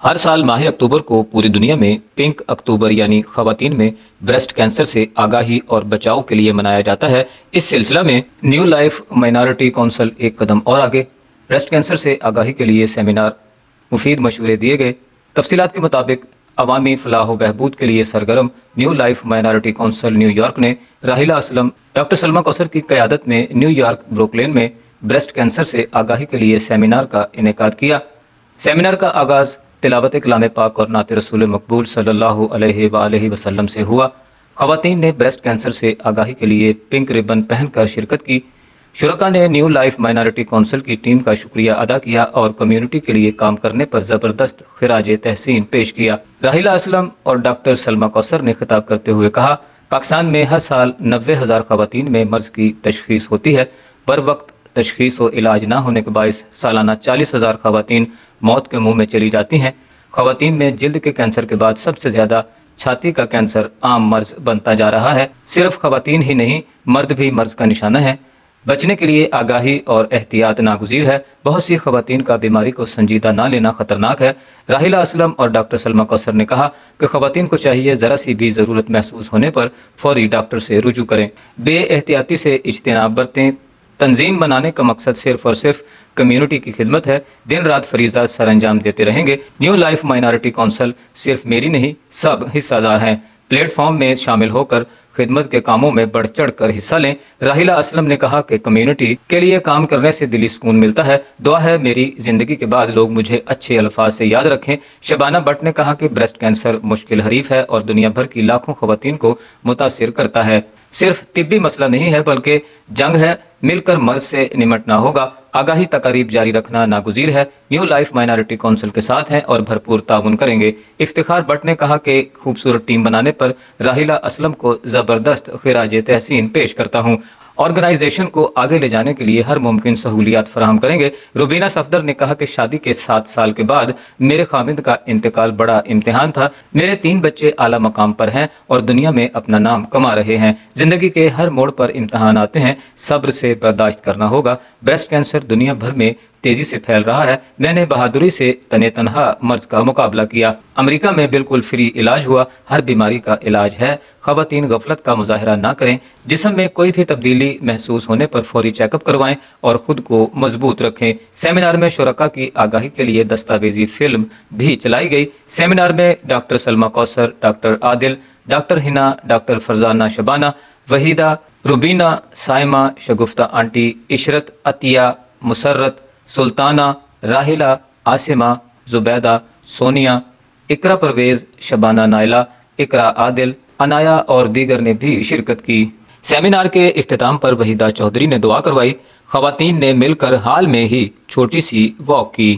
ہر سال ماہ اکتوبر کو پوری دنیا میں پنک اکتوبر یعنی خواتین میں بریسٹ کینسر سے آگاہی اور بچاؤ کے لیے منایا جاتا ہے۔ اس سلسلہ میں نیو لائف مائنارٹی کونسل ایک قدم اور آگے۔ بریسٹ کینسر سے آگاہی کے لیے سیمینار، مفید مشورے دیے گئے۔ تفصیلات کے مطابق عوامی فلاح و بہبود کے لیے سرگرم new life minority council new York نے راحیلہ اسلم، ڈاکٹر سلمیٰ کوثر کی قیادت میں نیو یارک بروکلین میں بریسٹ کینسر سے آگاہی کے لیے سیمینار کا انعقاد کیا۔ سیمینار کا آغاز تلاوت کلام پاک اور نعت رسول مقبول صلی اللہ علیہ وآلہ وسلم سے ہوا۔ خواتین نے بریسٹ کینسر سے آگاہی کے لیے پنک ربن پہن کر شرکت کی۔ شرکاء نے نیو لائف مائنارٹی کونسل کی ٹیم کا شکریہ ادا کیا اور کمیونٹی کے لیے کام کرنے پر زبردست خراج تحسین پیش کیا۔ راحیلہ اسلم اور ڈاکٹر سلمیٰ کوثر نے خطاب کرتے ہوئے کہا، پاکستان میں ہر سال 90,000 خواتین میں مرض کی تشخیص ہوتی ہے۔ پر وقت تشخیص و علاج نہ ہونے کے باعث سالانہ 40,000 خواتین موت کے منہ میں چلی جاتی ہیں۔ خواتین میں جلد کے کینسر کے بعد سب سے زیادہ چھاتی کا کینسر عام مرض بنتا جا رہا ہے۔ صرف خواتین ہی نہیں، مرد بھی مرض کا نشانہ ہے۔ بچنے کے لیے آگاہی اور احتیاط ناگزیر ہے۔ بہت سی خواتین کا بیماری کو سنجیدہ نہ لینا خطرناک ہے۔ راحیلہ اسلم اور ڈاکٹر سلمیٰ کوثر نے کہا کہ خواتین کو چاہیے ذرا سی بھی ضرورت محسوس ہونے پر فوری ڈاکٹر سے رجوع کریں، بے احتیاطی سے اجتناب برتیں۔ تنظیم بنانے کا مقصد صرف اور صرف کمیونٹی کی خدمت ہے۔ دن رات فریضہ سر انجام دیتے رہیں گے۔ نیو لائف مائنارٹی کونسل صرف میری نہیں، سب حصہ دار ہیں۔ پلیٹ فارم میں شامل ہو کر خدمت کے کاموں میں بڑھ چڑھ کر حصہ لیں۔ راحیلہ اسلم نے کہا کہ کمیونٹی کے لیے کام کرنے سے دلی سکون ملتا ہے۔ دعا ہے میری زندگی کے بعد لوگ مجھے اچھے الفاظ سے یاد رکھیں۔ شبانہ بٹ نے کہا کہ بریسٹ کینسر مشکل حریف ہے اور دنیا بھر کی لاکھوں خواتین کو متاثر کرتا ہے۔ صرف طبی مسئلہ نہیں ہے بلکہ جنگ ہے۔ مل کر مرض سے نمٹنا ہوگا۔ آگاہی تقاریب جاری رکھنا ناگزیر ہے۔ نیو لائف مائنارٹی کونسل کے ساتھ ہیں اور بھرپور تعاون کریں گے۔ افتخار بٹ نے کہا کہ خوبصورت ٹیم بنانے پر راحیلہ اسلم کو زبردست خراج تحسین پیش کرتا ہوں۔ آرگنائزیشن کو آگے لے جانے کے لیے ہر ممکن سہولیات فراہم کریں گے۔ روبینہ صفدر نے کہا کہ شادی کے 7 سال کے بعد میرے خامند کا انتقال بڑا امتحان تھا۔ میرے 3 بچے اعلیٰ مقام پر ہیں اور دنیا میں اپنا نام کما رہے ہیں۔ زندگی کے ہر موڑ پر امتحان آتے ہیں، صبر سے برداشت کرنا ہوگا۔ بریسٹ کینسر دنیا بھر میں تیزی سے پھیل رہا ہے۔ میں نے بہادری سے تنے تنہا مرض کا مقابلہ کیا۔ امریکہ میں بالکل فری علاج ہوا۔ ہر بیماری کا علاج ہے۔ خواتین غفلت کا مظاہرہ نہ کریں۔ جسم میں کوئی بھی تبدیلی محسوس ہونے پر فوری چیک اپ کروائیں اور خود کو مضبوط رکھیں۔ سیمینار میں شرکاء کی آگاہی کے لیے دستاویزی فلم بھی چلائی گئی۔ سیمینار میں ڈاکٹر سلمیٰ کوثر، ڈاکٹر عادل، ڈاکٹر حنا، ڈاکٹر فرزانہ شبانہ، وحیدہ، روبینہ، سائمہ، شگفتہ آنٹی، عشرت، عطیہ، مسرت، سلطانہ، راحیلہ، عاصمہ، زبیدہ، سونیا، اقرا پرویز، شبانہ نائلہ، اقرا عادل، عنایا اور دیگر نے بھی شرکت کی۔ سیمینار کے اختتام پر وحیدہ چودھری نے دعا کروائی۔ خواتین نے مل کر حال میں ہی چھوٹی سی واک کی۔